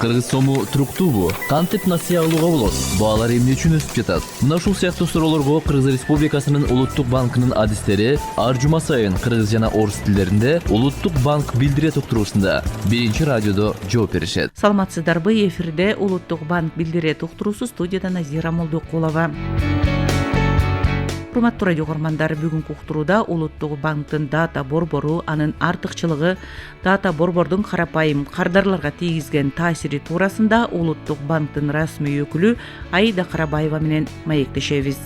Кыргыз сому туруктуубу? Кантип насыя алууга болот? Баалар эмне үчүн өсүп жатат? Мына ушул сыяктуу суроолорго Кыргыз Республикасынын Улуттук банкынын адистери ар жума сайын кыргыз жана орус тилдеринде Улуттук банк билдире уктуруусунда биринчи радиодо жооп беришет. Саламатсыздарбы, эфирде Улуттук банк билдире уктуруусу, студияда Назира Молдокулова. Урматтуу радио көрөрмандар, бүгүнкү уктурууда Улуттук банктын дата борбору, анын артыкчылыгы, дата борбордун карапайым кардарларга тийгизген таасири туурасында Улуттук банктын расмий өкүлү Аида Карабаева менен маектешебиз.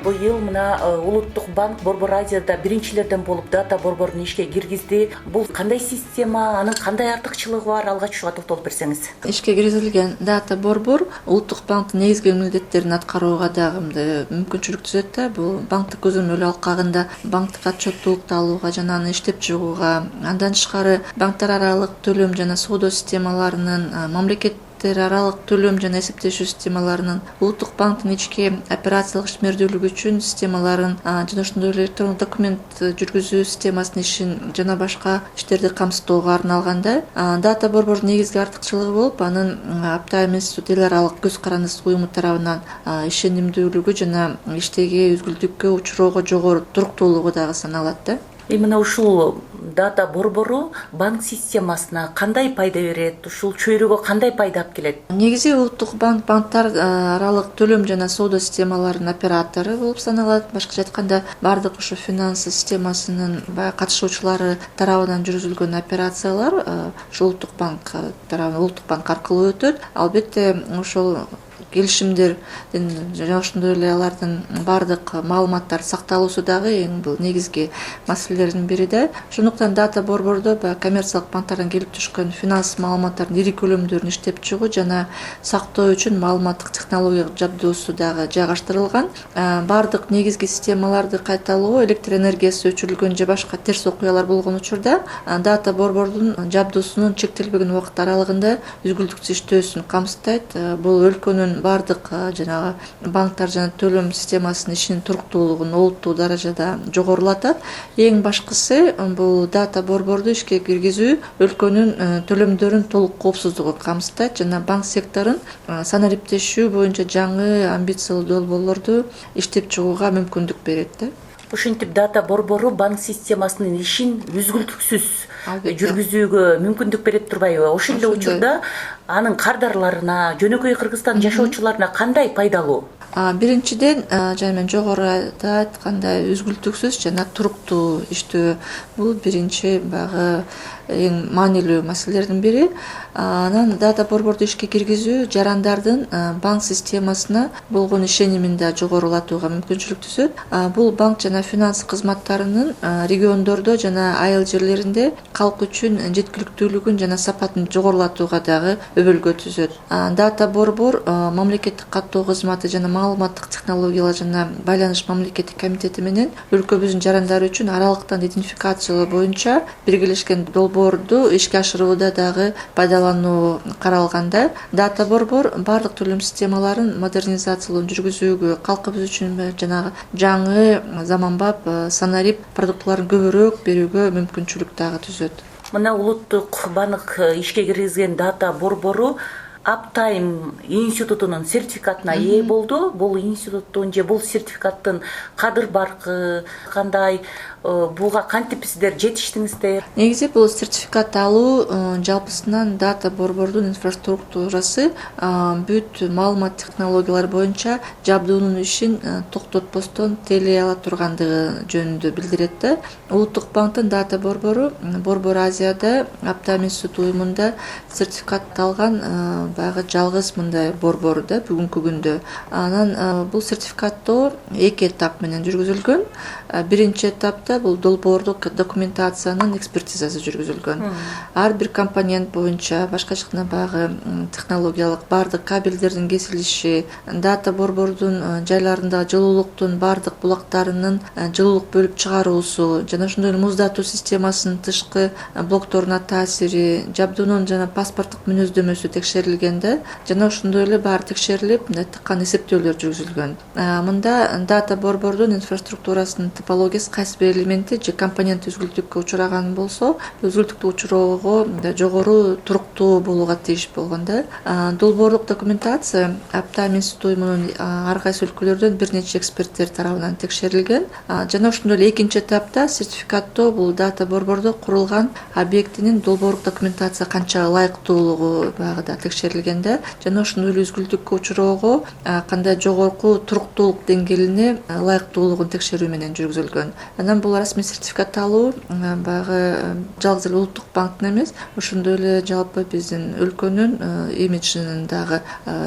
Быйыл мына Улуттук банк Борбор Азияда биринчилерден болуп дата борборун ишке киргизди. Бул кандай система, анын кандай артыкчылыгы бар? Алгач ушуга токтолуп берсеңиз. Ишке киргизилген дата борбор Улуттук банктын негизги милдеттерин аткарууга дагы мүмкүнчүлүк түзөт да. Бул банктык көзөмөл алкагында банктык отчеттуулукту алууга жана аны иштеп чыгууга, андан тышкары банктар аралык төлөм жана соода системаларынын, мамлекет аралык төлөм жана эсептешүү системаларынын, Улуттук банктын ички операциялык ишмердүүлүгү үчүн системаларын жана ошондой эле электрондук документ жүргүзүү системасынын ишин жана башка иштерди камсыздоого арналганда, дата борбордун негизги артыкчылыгы болуп, анын Аптайм институт эл аралык көз карандысыз уюму тарабынан ишенимдүүлүгү жана иштеги үзгүлтүккө учуроого жогору туруктуулугу дагы саналат да. Именно ушул дата борбору банк системасына кандай пайда берет? Ушул чөйрөгө кандай пайда алып келет? Негизи Улуттук банк банктар аралык төлөм жана соода системаларынын оператору болуп саналат. Башкача айтканда, бардык ушу финанс системасынын катышуучулары тарабынан жүргүзүлгөн операциялар Улуттук банк тарабынан Улуттук банк аркылуу өтөт. Албетте ошол келишимдердин жана ошондой эле алардын бардык маалыматтар сакталуусу дагы эң бул негизги маселелердин бири да. Ошондуктан дата борбордо коммерциялык банктардан келип түшкөн финанс маалыматтарын ири көлөмдөрүн иштеп чыгуу жана сактоо үчүн маалыматтык технологиялык жабдуусу дагы жайгаштырылган. Бардык негизги системаларды кайталоо, электр энергиясы өчүрүлгөн же башка терс окуялар болгон учурда дата борбордун жабдуусунун чектелбеген убакыт аралыгында үзгүлтүксүз иштөөсүн камсыздайт. Бул өлкөнүн бардык жанагы банктар жана төлөм системасынын ишинин туруктуулугун олуттуу даражада жогорулатат. Эң башкысы бул дата борборду ишке киргизүү өлкөнүн төлөмдөрүнүн толук коопсуздугун камсыздайт жана банк секторун санариптешүү боюнча жаңы амбициялуу долбоорлорду иштеп чыгууга мүмкүндүк берет да. Ушинтип дата борбору банк системасынын ишин үзгүлтүксүз жүргүзүүгө мүмкүндүк берет турбайбы? Ошол эле учурда анын кардарларына, жөнөкөй Кыргызстан жашоочуларына кандай пайдалуу? Биринчиден, жана мен жогоруда айткандай, үзгүлтүксүз жана туруктуу иштөө бул биринчи багы эң маанилүү маселелердин бири. Анан дата борборду ишке киргизүү жарандардын банк системасына болгон ишенимин да жогорулатууга мүмкүнчүлүк түзөт. Бул банк жана финанс кызматтарынын региондордо жана айыл жерлеринде калк үчүн жеткиликтүүлүгүн жана сапатын жогорулатууга дагы өбөлгө түзөт. Дата борбор мамлекеттик каттоо кызматы жана маалыматтык технологиялар жана байланыш мамлекеттик комитети менен өлкөбүздүн жарандары үчүн аралыктан идентификациялоо боюнча биргелешкен долбоорду ишке ашырууда дагы пайдалануу каралганда, дата борбор бардык төлөм системаларын модернизациялоо жүргүзүүгө, калкыбыз үчүн жанагы жаңы заманбап санарип продуктыларын көбүрөөк берүүгө мүмкүнчүлүк дагы түзөт. Мына Улуттук банк ишке киргизген дата борбору Аптайм институтунун сертификатына ээ болду. Бул институттун же бул сертификаттын кадыр баркы кандай, буга кантип сиздер жетиштиңиздер? Негизи бул сертификат алуу жалпысынан дата борбордун инфраструктурасы бүт маалымат технологиялары боюнча жабдуунун ишин токтотпостон тейлей ала тургандыгы жөнүндө билдирет да. Улуттук банктын дата борбору Борбор Азияда Аптайм институт уюмунда сертификат алган баягы жалгыз мындай борбор да бүгүнкү күндө. Анан бул сертификаттоо 2 этап менен жүргүзүлгөн. Биринчи этапта бул долбоорлук документациянын экспертизасы жүргүзүлгөн. Ар бир компонент боюнча башкача айтканда баягы технологиялык бардык кабелдердин кесилиши, дата борбордун жайларындагы жылуулуктун бардык булактарынын жылуулук бөлүп чыгаруусу жана ошондой эле муздатуу системасынын тышкы блокторуна таасири, жабдуунун жана паспорттук мүнөздөмөсү текшерилген жүргүзүлгенде жана ошондой эле баары текшерилип тыккан эсептөөлөр жүргүзүлгөн. Мында дата борбордун инфраструктурасынын топологиясы кайсы бир элементи же компоненти үзгүлтүккө учураган болсо, үзгүлтүктү учуроого жогору туруктуу болууга тийиш болгон да. Долбоорлук документация Аптайм институту уюмунун ар кайсы өлкөлөрдөн бир нече эксперттер тарабынан текшерилген. Жана ошондой эле экинчи этапта сертификаттоо бул дата борбордо курулган объектинин долбоорлук документация канча ылайыктуулугу баягыда текшерилген да. Жана ошондой эле үзгүлтүккө учуроого кандай жогорку туруктуулук деңгээлине ылайыктуулугун текшерүү менен жүргүзүлгөн. Анан бул расмий сертификат алуу баягы жалгыз эле улуттук банктын эмес, ошондой эле жалпы биздин өлкөнүн имиджин дагы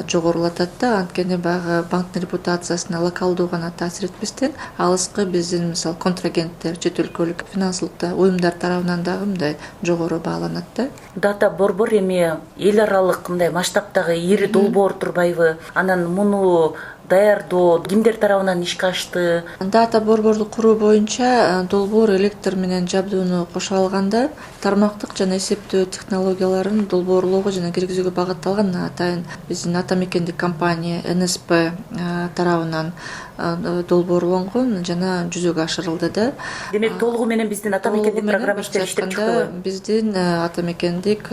жогорулатат да. Анткени баягы банктын репутациясына локалдуу гана таасир этпестен, алыскы биздин мисалы контрагенттер, чет өлкөлүк финансылык уюмдар тарабынан дагы мындай жогору бааланат да. Дата борбор эми эл аралык мындай масштабтагы ири долбоор турбайбы? Анан муну даярдоо кимдер тарабынан ишке ашты? Дата борборду куруу боюнча долбоор электр менен жабдууну кошо алганда тармактык жана эсептөө технологияларын долбоорлоого жана киргизүүгө багытталган атайын биздин ата мекендик компания НСП тарабынан долбоорлонгон жана жүзөгө ашырылды да. Демек толугу менен биздин ата мекендик программисттер иштеп чыктыбы? Биздин ата мекендик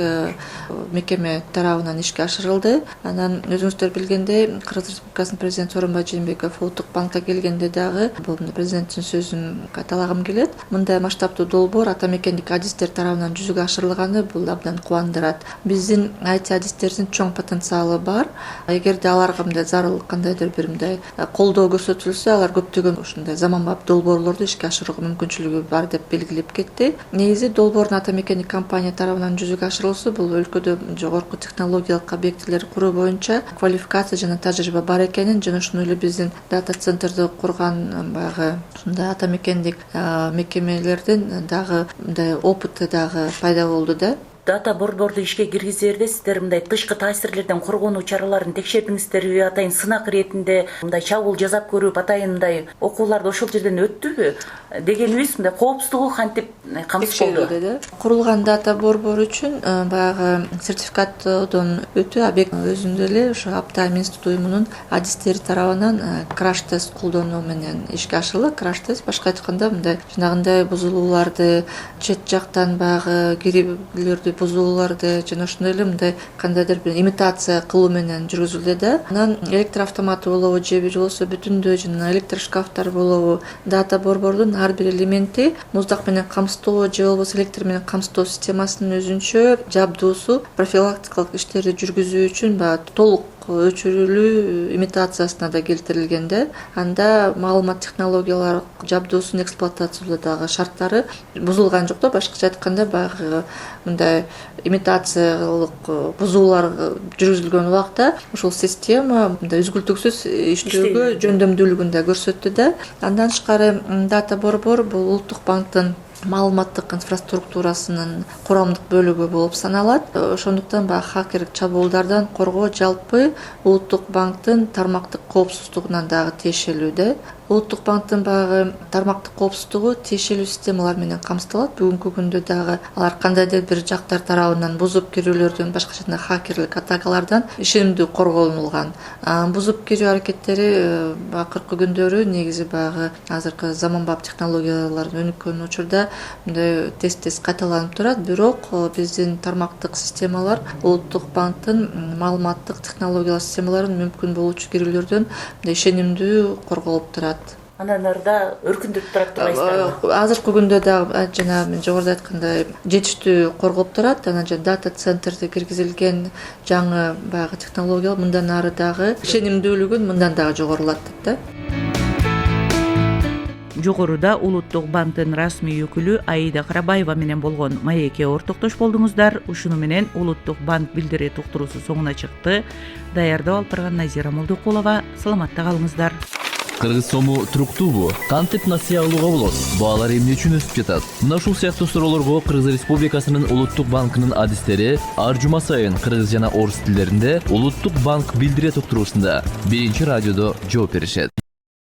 мекеме тарабынан ишке ашырылды. Анан өзүңүздөр билгендей, Кыргыз Республикасынын президенти Сооронбай Жээнбеков улуттук банкка келгенде дагы бул президенттин сөзүн кайталагым келет. Мындай масштабтуу долбоор ата мекендик адистер тарабынан жүзөгө ашырылганы бул абдан кубандырат. Биздин IT адистердин чоң потенциалы бар. Эгерде аларга мындай зарыл кандайдыр бир мындай колдоо көрсөтүлсө, алар көптөгөн ушундай заманбап долбоорлорду ишке ашырууга мүмкүнчүлүгү бар деп белгилеп кетти. Негизи долбоордун ата мекендик компания тарабынан жүзөгө ашырылуусу бул өлкөдө жогорку технологиялык объектилерди куруу боюнча квалификация жана тажрыйба бар экенин жана ошондой эле биздин дата центрди курган баягы ушундай ата мекендик мекемелердин дагы мындай опыты дагы пайда болду да. Дата борборду ишке киргизерде сиздер мындай тышкы таасирлерден коргонуу чараларын текшердиңиздерби? Атайын сынак иретинде мындай чабуул жасап көрүп, атайын мындай окууларды ошол жерден өттүбү? Дегенибиз мындай коопсуздугу кантип камсыз болду? Курулган дата борбор үчүн баягы сертификаттоодон өтүү объект өзүндө эле ошо Аптайм институту уюмунун адистери тарабынан краш-тест колдонуу менен ишке ашырылды. Краш-тест башка айтканда мындай жанагындай бузулууларды, чет жактан баягы кирип бузууларды жана ошондой эле мындай кандайдыр бир имитация кылуу менен жүргүзүлдү да. Анан электр автоматы болобу же болбосо бүтүндөй жана электр шкафтар болобу, дата борбордун ар бир элементи муздак менен камсыздоо же болбосо электр менен камсыздоо системасынын өзүнчө жабдуусу профилактикалык иштерди жүргүзүү үчүн баягы толук өчүрүлүү имитациясына да келтирилген да. Анда маалымат технологиялар жабдуусунун эксплуатациядагы шарттары бузулган жок да. Башкача айтканда баягы мындай имитациялык бузуулар жүргүзүлгөн убакта ушул система мындай үзгүлтүксүз иштөөгө жөндөмдүүлүгүн да көрсөттү да. Андан тышкары дата борбор бул улуттук банктын маалыматтык инфраструктурасынын курамдык бөлүгү болуп саналат. Ошондуктан баягы хакерлик чабуулдардан коргоо жалпы улуттук банктын тармактык коопсуздугуна дагы тиешелүү да. Улуттук банктын баягы тармактык коопсуздугу тиешелүү системалар менен камсыздалат. Бүгүнкү күндө дагы алар кандайдыр бир жактар тарабынан бузуп кирүүлөрдөн, башкача айтканда хакерлик атакалардан ишенимдүү корголунулган. Бузуп кирүү аракеттери акыркы күндөрү негизи баягы азыркы заманбап технологиялардын өнүккөн учурда мындай тез кайталанып турат. Бирок биздин тармактык системалар улуттук банктын маалыматтык технологиялык системаларын мүмкүн болуучу кирүүлөрдөн ишенимдүү корголуп турат. Анан арда өркүндөп турат турбайсыздарбы? Азыркы күндө дагы жана мен жогоруда айткандай жетиштүү корголуп турат. Анан дата центрде киргизилген жаңы баягы технологиялар мындан ары дагы ишенимдүүлүгүн мындан дагы жогорулатат да. Жогоруда Улуттук банктын расмий өкүлү Аида Карабаева менен болгон маекке ортоктош болдуңуздар. Ушуну менен Улуттук банк билдири туктуруусу соңуна чыкты. Даярдап алып барган Назира Молдокулова. Саламатта калыңыздар. Кыргыз сому туруктуубу? Кантип насыя алууга болот? Баалар эмне үчүн өсүп жатат? Мына ушул сыяктуу суроолорго Кыргыз Республикасынын Улуттук банкынын адистери ар жума сайын кыргыз жана орус тилдеринде Улуттук банк билдире туктуруусунда биринчи радиодо жооп беришет.